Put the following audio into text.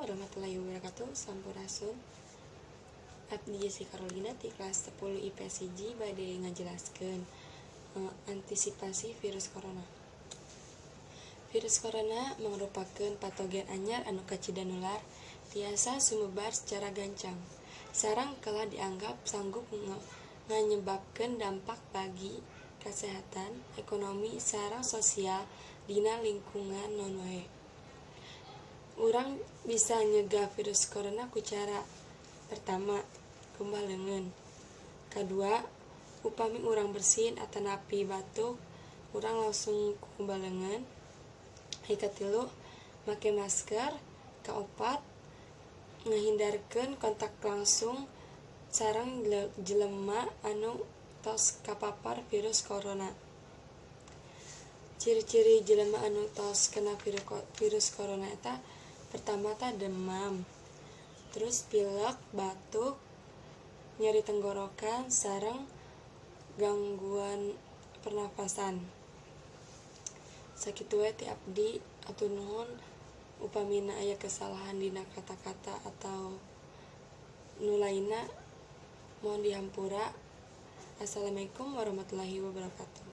warahmatullahi wabarakatuh. Sampurasun. Abdi Jessica Carolina di kelas 10 IPS 1 bade ngajelaskeun antisipasi virus corona. Virus corona merupakan patogen anyar anu kacida nular tiasa sumebar secara gancang. Sareng telah dianggap sanggup nganyebabkeun dampak bagi kesehatan, ekonomi, sareng sosial dina lingkungan non wae. Urang bisa nyegah virus corona ku cara pertama, kumbah leungeun. Kedua, upami urang bersin atanapi batuk, urang langsung kumbah leungeun. Katilu, make masker. Kaopat, ngahindarkeun kontak langsung sareng jelema anu tos kapapar virus corona. Ciri-ciri jelema anu tos kena virus corona eta pertama demam, terus pilek, batuk, nyeri tenggorokan, sareng gangguan pernafasan. Sakitu we ti abdi atur nuhun upamina aya kesalahan dina kata-kata atau nu lainna mohon dihampura. Assalamualaikum warahmatullahi wabarakatuh.